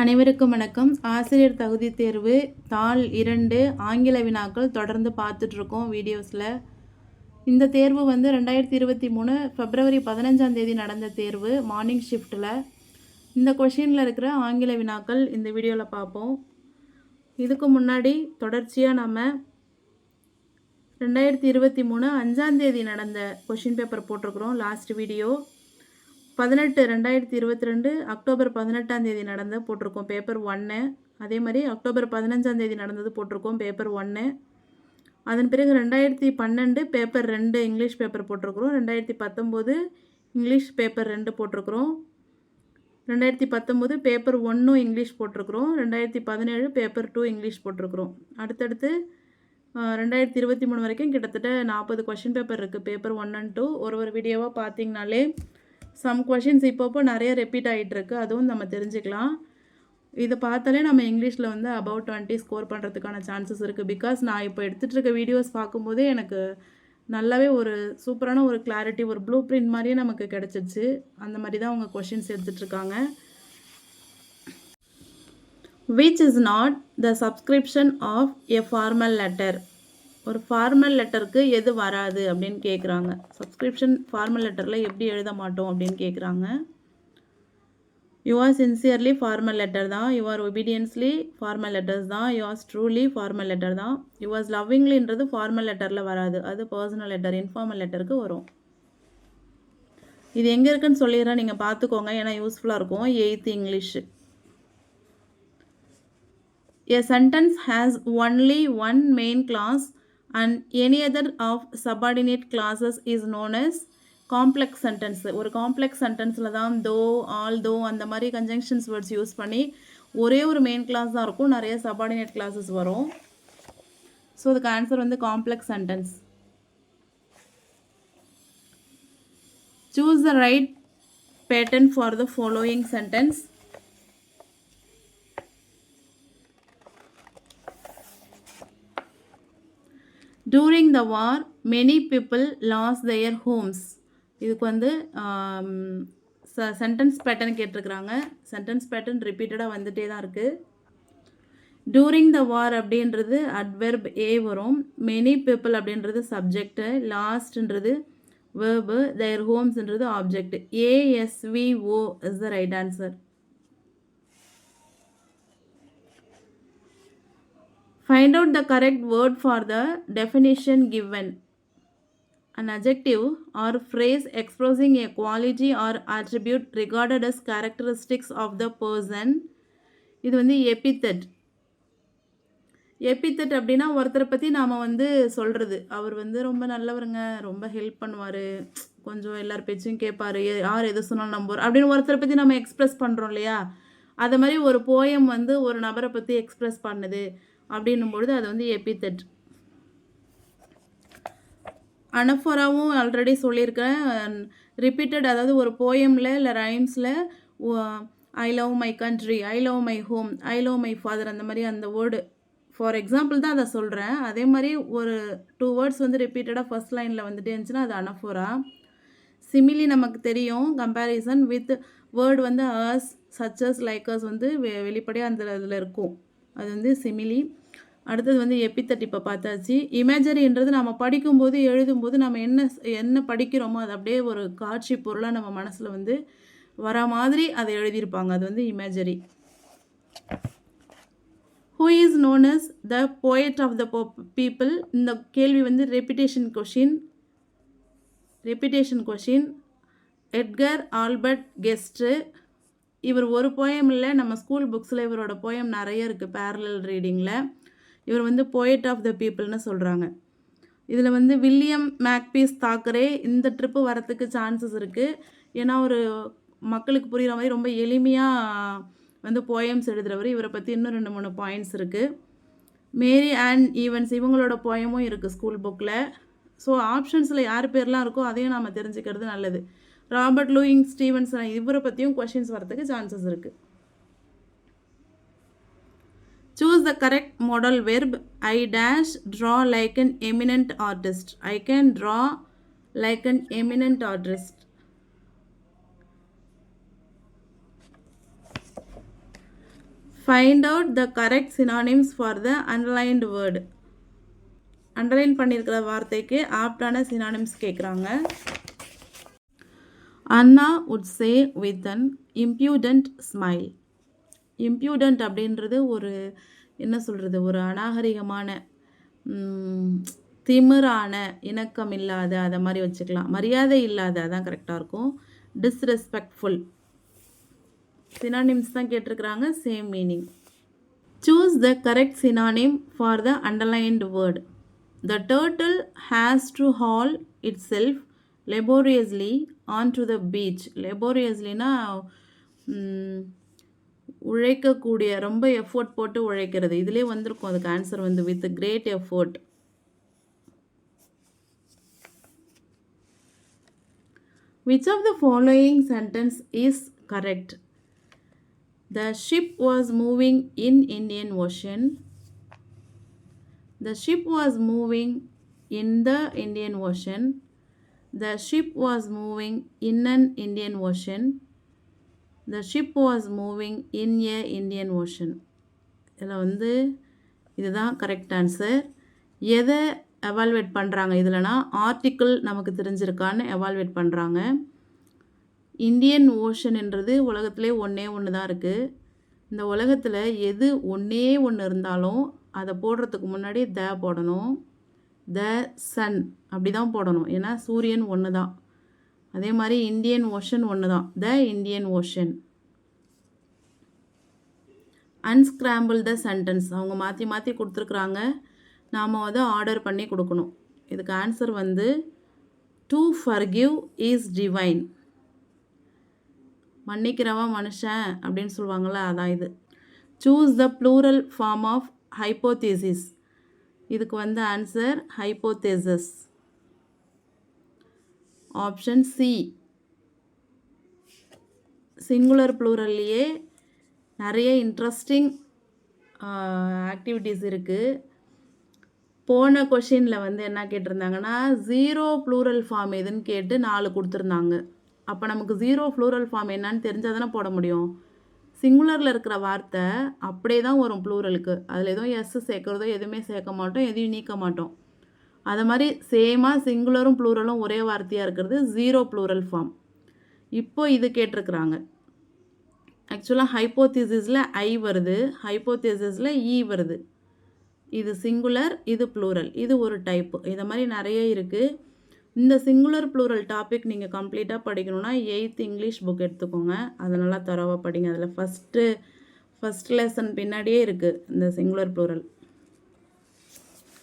அனைவருக்கும் வணக்கம். ஆசிரியர் தகுதி தேர்வு தாள் 2 ஆங்கில வினாக்கள் தொடர்ந்து பார்த்துட்ருக்கோம் வீடியோஸில். இந்த தேர்வு வந்து 2023 February 15 நடந்த தேர்வு மார்னிங் ஷிஃப்ட்டில். இந்த கொஷினில் இருக்கிற ஆங்கில வினாக்கள் இந்த வீடியோவில் பார்ப்போம். இதுக்கு முன்னாடி தொடர்ச்சியாக நம்ம 2023 5 நடந்த கொஷின் பேப்பர் போட்டிருக்கிறோம். லாஸ்ட் வீடியோ 2022 அக்டோபர் 18 நடந்த போட்டிருக்கோம் பேப்பர் 1. அதே மாதிரி அக்டோபர் 15 நடந்தது போட்டிருக்கோம் பேப்பர் 1. அதன் பிறகு 2012 பேப்பர் 2 இங்கிலீஷ் பேப்பர் போட்டிருக்கிறோம். 2019 இங்கிலீஷ் பேப்பர் 2 போட்டிருக்கிறோம். 2019 பேப்பர் 1 இங்கிலீஷ் போட்டிருக்கிறோம். 2017 பேப்பர் 2 இங்கிலீஷ் போட்டிருக்கிறோம். அடுத்தடுத்து 2023 வரைக்கும் கிட்டத்தட்ட 40 கொஷின் பேப்பர் இருக்குது பேப்பர் 1 and 2. ஒரு வீடியோவாக பார்த்தீங்கனாலே சம் கொஷின்ஸ் இப்போப்போ நிறைய ரிப்பீட் ஆகிட்டுருக்கு, அதுவும் நம்ம தெரிஞ்சுக்கலாம். இதை பார்த்தாலே நம்ம இங்கிலீஷில் வந்து அபவுட் 20 ஸ்கோர் பண்ணுறதுக்கான சான்சஸ் இருக்குது. பிகாஸ் நான் இப்போ எடுத்துகிட்டு இருக்க வீடியோஸ் பார்க்கும்போதே எனக்கு நல்லாவே ஒரு சூப்பரான ஒரு கிளாரிட்டி, ஒரு ப்ளூ பிரிண்ட் மாதிரியே நமக்கு கிடச்சிச்சு. அந்த மாதிரி தான் அவங்க கொஷின்ஸ் எடுத்துகிட்ருக்காங்க. Which is not the subscription of a formal letter. ஒரு ஃபார்மல் லெட்டருக்கு எது வராது அப்படின்னு கேட்குறாங்க. சப்ஸ்கிரிப்ஷன் ஃபார்மல் லெட்டரில் எப்படி எழுத மாட்டோம் அப்படின்னு கேட்குறாங்க. யுவர் சின்சியர்லி ஃபார்மல் லெட்டர் தான். யுவர் ஒபீடியன்ஸ்லி ஃபார்மல் லெட்டர்ஸ் தான். யுவர்ஸ் ட்ரூலி ஃபார்மல் லெட்டர் தான். யுவர்ஸ் லவ்விங்லின்றது ஃபார்மல் லெட்டரில் வராது, அது பர்சனல் லெட்டர் இன்ஃபார்மல் லெட்டருக்கு வரும். இது எங்கே இருக்குன்னு சொல்லிடுறேன், நீங்கள் பார்த்துக்கோங்க, ஏன்னா யூஸ்ஃபுல்லாக இருக்கும். 8th English. A sentence has only one main clause and any other of subordinate clauses is known as complex sentence. ஒரு காம்ப்ளெக்ஸ் சென்டென்ஸில் தான் தோ, ஆல், தோ அந்த மாதிரி கன்ஜங்ஷன்ஸ் வேர்ட்ஸ் யூஸ் பண்ணி ஒரே ஒரு மெயின் கிளாஸ் தான் இருக்கும், நிறைய சபார்டினேட் கிளாஸஸ் வரும். ஸோ அதுக்கு ஆன்சர் வந்து complex sentence. Choose the right pattern for the following sentence. During the war, many people lost their homes. இதுக்கு வந்து சென்டென்ஸ் பேட்டர்ன் கேட்டிருக்கிறாங்க. சென்டென்ஸ் பேட்டர்ன் ரிப்பீட்டடாக வந்துட்டே தான் இருக்குது. டூரிங் த வார் அப்படின்றது அட்வெர்ப் ஏ வரும். மெனி பீப்புள் அப்படின்றது சப்ஜெக்டு. லாஸ்ட்ன்றது வேர்பு. their ஹோம்ஸ்ன்றது object. ASVO is the right answer. Find out the correct word for the definition given. An adjective or phrase expressing a quality or attribute regarded as characteristics of the person. இது வந்து epithet. epithet அப்படின்னா ஒருத்தரை பற்றி நாம் வந்து சொல்கிறது, அவர் வந்து ரொம்ப நல்லவருங்க, ரொம்ப ஹெல்ப் பண்ணுவார், கொஞ்சம் எல்லார் பேச்சையும் கேட்பார், யார் எது சொன்னாலும் நம்புவார் அப்படின்னு ஒருத்தரை பற்றி நம்ம எக்ஸ்ப்ரெஸ் பண்ணுறோம் இல்லையா. அது மாதிரி ஒரு போயம் வந்து ஒரு நபரை பற்றி எக்ஸ்ப்ரெஸ் பண்ணுது அப்படின்னும் பொழுது அது வந்து எபித்தெட். அனஃபோராவும் ஆல்ரெடி சொல்லியிருக்கேன். ரிப்பீட்டட், அதாவது ஒரு போயமில் இல்லை ரைம்ஸில் I love my country, I love my home, I love my father, அந்த மாதிரி அந்த வேர்டு ஃபார் எக்ஸாம்பிள் தான் அதை சொல்கிறேன். அதே மாதிரி ஒரு 2 வேர்ட்ஸ் வந்து ரிப்பீட்டடாக ஃபர்ஸ்ட் லைனில் வந்துட்டே இருந்துச்சுன்னா அது அனஃபோரா. சிமிலி நமக்கு தெரியும், கம்பேரிசன் வித் வேர்டு வந்து அஸ், சச்சஸ், லைக்கர்ஸ் வந்து வெளிப்படையாக அந்த இதில் இருக்கும், அது வந்து சிமிலி. அடுத்தது வந்து எபித்தட் இப்போ பார்த்தாச்சு. இமேஜரின்றது நம்ம படிக்கும்போது எழுதும்போது நம்ம என்ன படிக்கிறோமோ அது அப்படியே ஒரு காட்சி பொருளாக நம்ம மனசில் வந்து வர மாதிரி அதை எழுதியிருப்பாங்க, அது வந்து imagery. Who is known as the poet of the people. இந்த கேள்வி வந்து repetition question. Edgar Albert Guest. இவர் ஒரு போயம் இல்லை, நம்ம ஸ்கூல் புக்ஸில் இவரோட போயம் நிறைய இருக்குது பேரலல் ரீடிங்கில். இவர் வந்து போயட் ஆஃப் த பீப்புள்னு சொல்கிறாங்க. இதில் வந்து வில்லியம் மேக்பீஸ் தாக்கரே இந்த ட்ரிப்பு வரத்துக்கு சான்சஸ் இருக்குது. ஏன்னா ஒரு மக்களுக்கு புரிகிற மாதிரி ரொம்ப எளிமையாக வந்து போயம்ஸ் எழுதுகிறவர். இவரை பற்றி இன்னும் 2-3 பாயிண்ட்ஸ் இருக்குது. மேரி அண்ட் ஈவன்ஸ் இவங்களோட போயமும் இருக்குது ஸ்கூல் புக்கில். ஸோ ஆப்ஷன்ஸில் யார் பேர்லாம் இருக்கோ அதையும் நம்ம தெரிஞ்சுக்கிறது நல்லது. ராபர்ட் லூயிங் ஸ்டீவன்சன் இவரை பற்றியும் கொஷின்ஸ் வரதுக்கு சான்சஸ் இருக்குது. Choose the correct modal verb. I dash draw like an eminent artist. I can draw like an eminent artist. Find out the correct synonyms for the underlined word. Underline பண்ணியிருக்கிற வார்த்தைக்கு ஆப்டான synonyms கேட்குறாங்க. அண்ணா உட் சே with an இம்ப்யூடண்ட் smile. இம்ப்யூடண்ட் அப்படின்றது ஒரு என்ன சொல்கிறது, ஒரு அநாகரிகமான, திமிரான, இணக்கம் இல்லாத, அதை மாதிரி வச்சுக்கலாம். மரியாதை இல்லாத, அதான் கரெக்டாக இருக்கும். டிஸ்ரெஸ்பெக்ட்ஃபுல். சினானிம்ஸ் தான் கேட்டிருக்கிறாங்க, same meaning. Choose the correct synonym for the underlined word. The turtle has to haul itself laboriously onto the beach. laboriouslyனா உழைக்கக்கூடிய, ரொம்ப எஃபோர்ட் போட்டு உழைக்கிறது. இதிலே வந்திருக்கும் அதுக்கு ஆன்சர் வந்து with great effort. Which of the following sentence is correct? The ship was moving in Indian Ocean. The ship was moving in the Indian Ocean. The ship was moving in an Indian Ocean. The ship was moving in a Indian Ocean. இதில் வந்து இதுதான் correct answer. எதை evaluate பண்ணுறாங்க இதில்னா, article நமக்கு தெரிஞ்சிருக்கான்னு evaluate பண்ணுறாங்க. Indian ஓஷன்ன்றது உலகத்திலே ஒன்று தான் இருக்குது. இந்த உலகத்தில் எது ஒன்று இருந்தாலும் அதை போடுறதுக்கு முன்னாடி த போடணும். த சன் அப்படி தான் போடணும், ஏன்னா சூரியன் ஒன்று தான். அதே மாதிரி இந்தியன் ஓஷன் ஒன்று தான், the Indian ocean. Unscramble the sentence, அவங்க மாற்றி மாற்றி கொடுத்துருக்குறாங்க, நாம் அதை ஆர்டர் பண்ணி கொடுக்கணும். இதுக்கு ஆன்சர் வந்து டு ஃபர்கிவ் இஸ் டிவைன். மன்னிக்கிறவன் மனுஷன் அப்படின்னு சொல்லுவாங்கள்ல, அதான் இது. Choose the plural form of hypothesis. இதுக்கு வந்து answer hypotheses. Option C. Singular ப்ளூரல்லையே நிறைய இன்ட்ரெஸ்டிங் ஆக்டிவிட்டீஸ் இருக்குது. போன கொஷினில் வந்து என்ன கேட்டிருந்தாங்கன்னா, ஜீரோ ப்ளூரல் ஃபார்ம் எதுன்னு கேட்டு 4 கொடுத்துருந்தாங்க. அப்போ நமக்கு ஜீரோ ப்ளூரல் ஃபார்ம் என்னன்னு தெரிஞ்சால் தானே போட முடியும். சிங்குலரில் இருக்கிற வார்த்தை அப்படியே தான் வரும் ப்ளூரலுக்கு. அதில் எதுவும் எஸ் சேர்க்குறதோ எதுவுமே சேர்க்க மாட்டோம், எதையும் நீக்க மாட்டோம். அது மாதிரி சேமாக சிங்குலரும் ப்ளூரலும் ஒரே வார்த்தையாக இருக்கிறது ஜீரோ ப்ளூரல் ஃபார்ம். இப்போ இது கேட்டிருக்கிறாங்க. ஆக்சுவலாக ஹைப்போதீசிஸில் ஐ வருது, ஹைப்போதீசிஸில் இ வருது. இது சிங்குலர், இது ப்ளூரல், இது ஒரு டைப்பு. இதை மாதிரி நிறைய இருக்குது. இந்த சிங்குலர் ப்ளூரல் டாபிக் நீங்கள் கம்ப்ளீட்டாக படிக்கணும்னா 8th இங்கிலீஷ் புக் எடுத்துக்கோங்க. அதை நல்லா தரவாக படிங்க. அதில் ஃபஸ்ட் லெசன் பின்னாடியே இருக்குது இந்த சிங்குலர் ப்ளூரல்.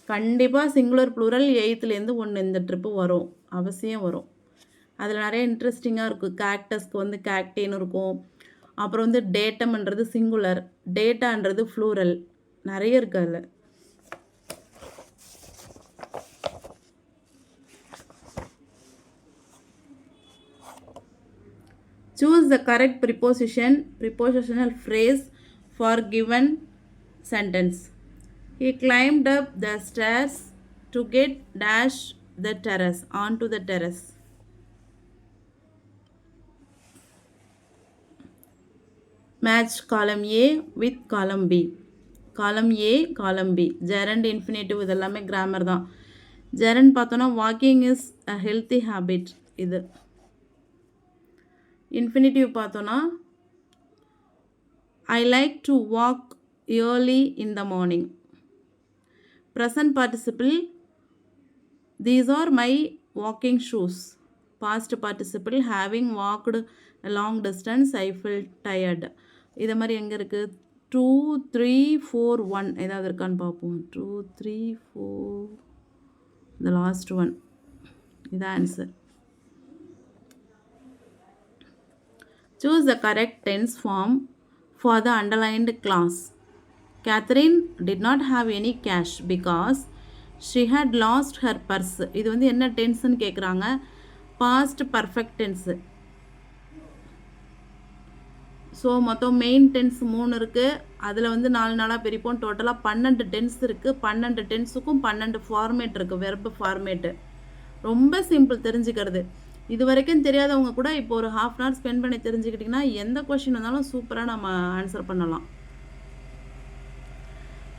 கண்டிப்பாக சிங்குலர் ப்ளூரல் 8th ஒன்று இந்த ட்ரிப்பு வரும், அவசியம் வரும். அதில் நிறைய இன்ட்ரெஸ்டிங்காக இருக்கும். கேக்டஸ்க்கு வந்து கேக்டேன்னு இருக்கும். அப்புறம் வந்து டேட்டம்ன்றது சிங்குலர், டேட்டான்றது ப்ளூரல், நிறைய இருக்குது அதில். Choose the correct prepositional phrase for given sentence. He climbed up the stairs to get dash the terrace, onto the terrace. Match column A with column B. Column A, column B. Gerund, infinitive இதெல்லாமே grammar தான். Gerund பார்த்தோன்னா walking is a healthy habit. இது infinitive பார்த்தோன்னா I like to walk early in the morning. Present participle these are my walking shoes. Past participle having walked long distance I feel tired. இதை மாதிரி எங்கே இருக்குது? 2, 3, 4, 1 ஏதாவது இருக்கான்னு பார்ப்போம். 2, 3, 4, the last one. இது answer. Choose the correct tense form for the underlined clause. Catherine did not have any cash because she had lost her purse. இது வந்து என்ன டென்ஸ்ன்னு கேட்குறாங்க? Past perfect tense. ஸோ மொத்தம் மெயின் டென்ஸ் 3 இருக்குது. அதில் வந்து 4 நாளாக பிரிப்போம். டோட்டலாக 12 டென்ஸ் இருக்குது. 12 டென்ஸுக்கும் 12 ஃபார்மேட் இருக்குது, வெர்பு ஃபார்மேட்டு. ரொம்ப சிம்பிள் தெரிஞ்சுக்கிறது. இது வரைக்கும் தெரியாதவங்க கூட இப்போ ஒரு 1/2 hour ஸ்பெண்ட் பண்ணி தெரிஞ்சுக்கிட்டிங்கன்னா எந்த கொஷின் இருந்தாலும் சூப்பராக நம்ம ஆன்சர் பண்ணலாம்.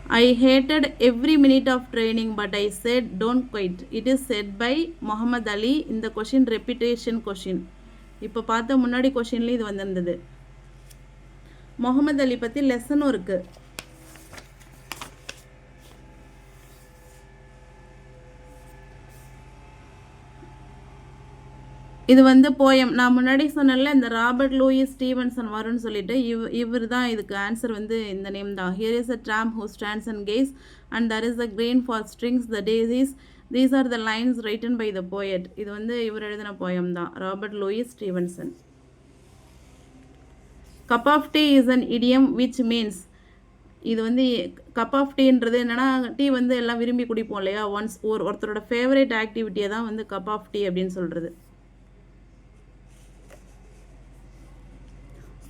I hated every minute of training, but I said don't quit. It is said by Muhammad Ali. இந்த கொஷின் ரெப்பிட்டேஷன் கொஷின். இப்போ பார்த்த முன்னாடி கொஷின்லேயும் இது வந்திருந்தது. முகமது அலி பற்றி லெசனும் இருக்குது. இது வந்து போயம். நான் முன்னாடி சொன்னல இந்த ராபர்ட் லூயிஸ் ஸ்டீவன்சன் வரும்னு சொல்லிட்டு இவர் தான் இதுக்கு ஆன்சர் வந்து இந்த நேம் தான். Here is a tramp who stands and gaze and there is a grain for strings the daisies these are the lines written by the poet. இது வந்து இவர் எழுதின போயம் தான், Robert Louis Stevenson. Cup of tea is an idiom which means, இது வந்து cup of டீன்றது என்னென்னா tea வந்து எல்லாம் விரும்பி குடிப்போம் இல்லையா, ஒருத்தரோட ஃபேவரேட் ஆக்டிவிட்டியை தான் வந்து கப் ஆஃப் டீ அப்படின்னு சொல்கிறது.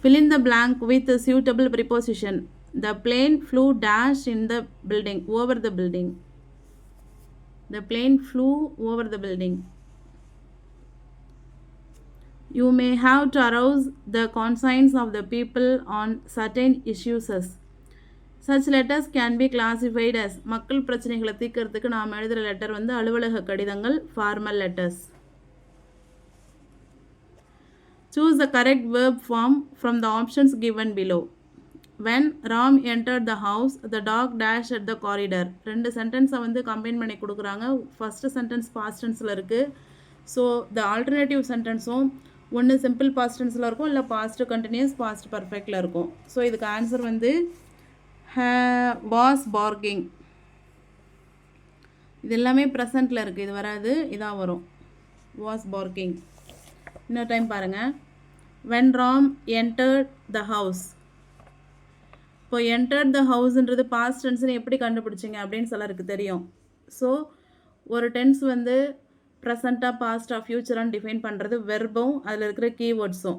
Fill in the blank with a suitable preposition. The plane flew dash in the building, over the building. The plane flew over the building. You may have to arouse the conscience of the people on certain issues. Such letters can be classified as மக்கள் பிரச்சனைகளை தீர்க்கிறதுக்கு நாம் எழுதுகிற letter வந்து அலுவலக கடிதங்கள், formal letters. Choose the correct verb form from the options given below. When Ram entered the house, the dog dashed at the corridor. ரெண்டு சென்டென்ஸை வந்து கம்பைன் பண்ணி கொடுக்குறாங்க. ஃபஸ்ட்டு சென்டென்ஸ் பாஸ்ட் டென்ஸில் இருக்குது. ஸோ த ஆல்டர்னேட்டிவ் சென்டென்ஸும் ஒன்று சிம்பிள் பாஸ்ட் டென்ஸில் இருக்கும், இல்லை past continuous past பர்ஃபெக்டில் இருக்கும். ஸோ இதுக்கு ஆன்சர் வந்து வாஸ் பார்கிங். இது எல்லாமே ப்ரெசண்ட்டில் இருக்குது, இது வராது, இதான் வரும். Was parking. இன்னொரு டைம் பாருங்கள். when Ram entered the house. இப்போ entered the houseன்றது பாஸ்ட் டென்ஸ்னு எப்படி கண்டுபிடிச்சிங்க அப்படின்னு சிலருக்கு தெரியும். ஸோ ஒரு டென்ஸ் வந்து ப்ரெசண்ட்டாக பாஸ்ட்டாக ஃப்யூச்சரான்னு டிஃபைன் பண்ணுறது வெர்பும் அதில் இருக்கிற கீவேர்ட்ஸும்.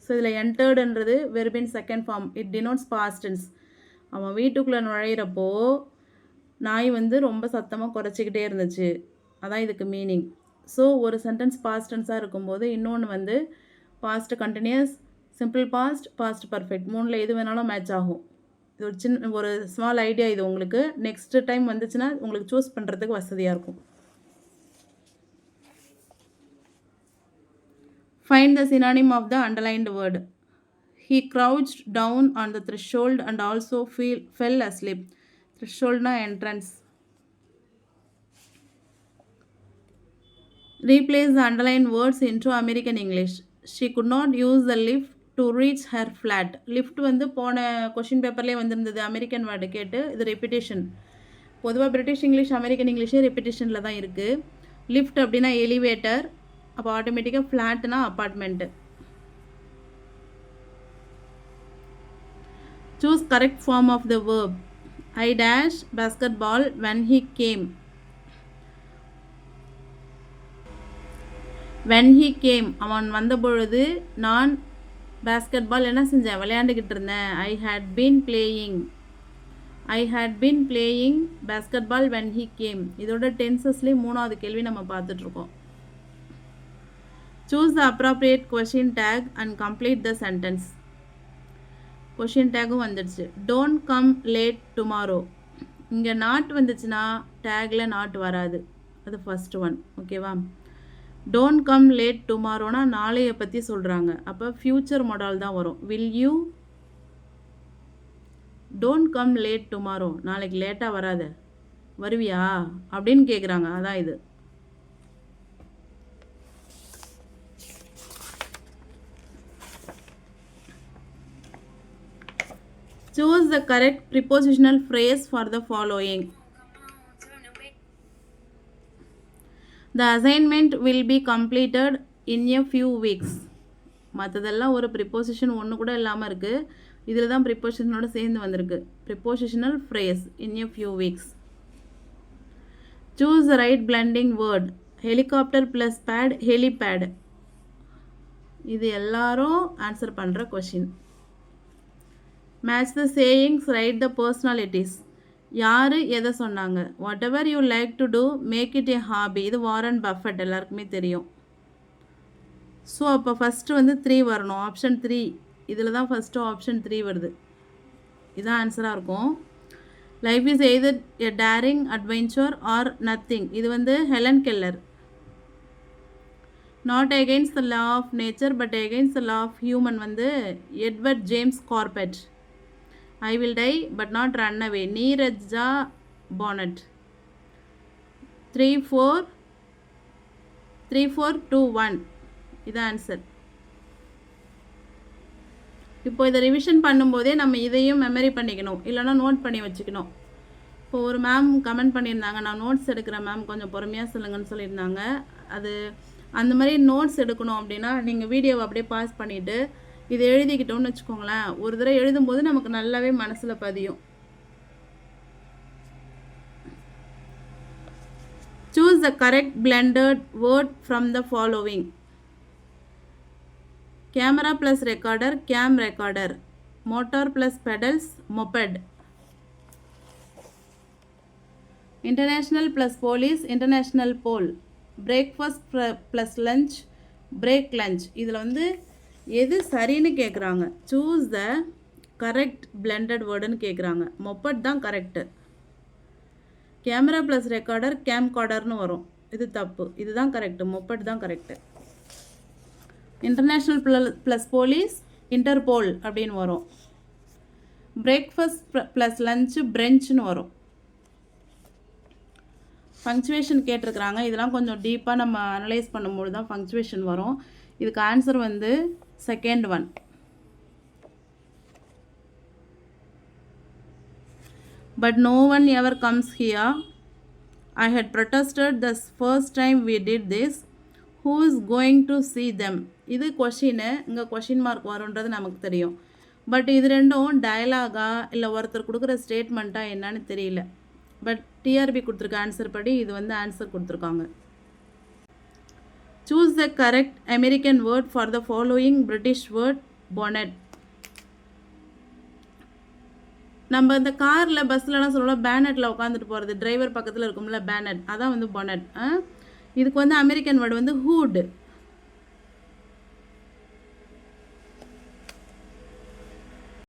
ஸோ இதில் என்டர்டுன்றது வெர்பின் second form, it denotes past tense. அவன் வீட்டுக்குள்ளே நுழையிறப்போ நாய் வந்து ரொம்ப சத்தமாக குறைச்சிக்கிட்டே இருந்துச்சு, அதான் இதுக்கு மீனிங். ஸோ ஒரு சென்டென்ஸ் பாஸ்ட் டென்ஸாக இருக்கும்போது இன்னொன்று வந்து past continuous, simple past, past perfect, மூணில் எது வேணாலும் மேட்ச் ஆகும். இது ஒரு ஒரு ஸ்மால் ஐடியா. இது உங்களுக்கு நெக்ஸ்ட் டைம் வந்துச்சுன்னா உங்களுக்கு சூஸ் பண்ணுறதுக்கு வசதியாக இருக்கும். Find the synonym of the underlined word. He crouched down on the threshold and also fell asleep. Thresholdனா entrance. Replace the underlined words into American English. She could not use the lift to reach her flat. Lift வந்து போன question பேப்பர்லேயே வந்திருந்தது, American word கேட்டு. இது repetition. பொதுவாக British English, American இங்கிலீஷே ரெப்பிட்டேஷனில் தான் இருக்குது. Lift அப்படின்னா elevator, அப்போ ஆட்டோமேட்டிக்காக ஃப்ளாட்னா apartment. Choose correct form of the verb. I dash basketball when he came. When he came, அவன் வந்த பொழுது நான் பாஸ்கெட்பால் என்ன செஞ்சேன், விளையாண்டுக்கிட்டு இருந்தேன். I had been playing basketball when he came. இதோட டென்சஸ்லேயே மூணாவது கேள்வி நம்ம பார்த்துட்ருக்கோம். Choose the appropriate question tag and complete the sentence. Question டேகும் வந்துடுச்சு. Don't come late tomorrow. இங்கே நாட் வந்துச்சுன்னா டேக்கில் நாட் வராது, அது ஃபஸ்ட் ஒன். ஓகேவா? டோன்ட் கம் லேட் டுமாரோனா நாளையை பற்றி சொல்கிறாங்க, அப்போ ஃப்யூச்சர் மொடால் தான் வரும். Will you don't come late tomorrow, நாளைக்கு லேட்டாக வராத, வருவியா அப்படின்னு கேட்குறாங்க, அதான் இது. Choose the correct prepositional phrase for the following. The assignment will be completed in a few weeks. மற்றதெல்லாம் ஒரு ப்ரிப்போசிஷன் ஒன்று கூட இல்லாமல் இருக்குது, இதில் தான் ப்ரிப்போசிஷனோட சேர்ந்து வந்திருக்கு. Prepositional phrase in a few weeks. Choose the right blending word. Helicopter plus pad, helipad. இது எல்லாரும் ஆன்சர் பண்ணுற question. Match the sayings, write the personalities. யார் எதை சொன்னாங்க? Whatever you like to do make it a hobby. இது Warren Buffett, எல்லாருக்குமே தெரியும். So அப்போ ஃபஸ்ட்டு வந்து 3 வரணும், ஆப்ஷன் 3. இதில் தான் ஃபஸ்ட்டு ஆப்ஷன் 3 வருது, இதுதான் ஆன்சராக இருக்கும். Life is either a daring adventure or nothing. இது வந்து Helen Keller. Not against the law of nature but against the law of human வந்து Edward James Corbett. I will die but not run away, Neerja Bhanot. 3421 இது answer. இப்போ இதை revision பண்ணும்போதே நம்ம இதையும் memory பண்ணிக்கணும், இல்லைனா நோட் பண்ணி வச்சுக்கணும். இப்போ ஒரு மேம் கமெண்ட் பண்ணியிருந்தாங்க, நான் நோட்ஸ் எடுக்கிறேன் மேம் கொஞ்சம் பொறுமையாக சொல்லுங்கன்னு சொல்லியிருந்தாங்க. அது அந்த மாதிரி நோட்ஸ் எடுக்கணும் அப்படின்னா நீங்கள் வீடியோவை அப்படியே பாஸ் பண்ணிவிட்டு இதை எழுதிக்கிட்டோன்னு வச்சுக்கோங்களேன். ஒரு தடவை எழுதும்போது நமக்கு நல்லாவே மனசில் பதியும். Choose the correct blended word from the following. Camera plus recorder, cam recorder. Motor plus pedals, moped. International plus police, international pole. Breakfast plus lunch, break lunch. இதில் வந்து எது சரின்னு கேட்குறாங்க. Choose the correct blended wordன்னு கேட்குறாங்க. moped தான் correct. Camera plus recorder கேம்கார்டர்னு வரும், இது தப்பு. இதுதான் கரெக்டு, மொப்பட் தான் correct. International plus police Interpol அப்படின்னு வரும். பிரேக்ஃபாஸ்ட் ப்ளஸ் லஞ்சு பிரெஞ்சுன்னு வரும். ஃபங்க்சுவேஷன் கேட்டிருக்கிறாங்க. இதெல்லாம் கொஞ்சம் டீப்பாக நம்ம அனலைஸ் பண்ணும்போது தான் ஃபங்க்சுவேஷன் வரும். இதுக்கு ஆன்சர் வந்து second one. But no one ever comes here. I had protested the first time we did this. Who is going to see them? இது கொஷின், இங்கே கொஷின் மார்க் வரும்ன்றது நமக்கு தெரியும். பட் இது ரெண்டும் டயலாகா இல்லை ஒருத்தர் கொடுக்குற ஸ்டேட்மெண்ட்டாக என்னன்னு தெரியல. பட் டிஆர்பி கொடுத்துருக்க ஆன்சர் படி இது வந்து ஆன்சர் கொடுத்துருக்காங்க. Choose the correct American word for the following British word bonnet. நம்ம இந்த காரில் பஸ்லலாம் சொல்லலாம் பேனட்டில் உட்காந்துட்டு போகிறது, டிரைவர் பக்கத்தில் இருக்கும்ல பேனட், அதான் வந்து பொனட். இதுக்கு வந்து அமெரிக்கன் வேர்டு வந்து ஹூட்.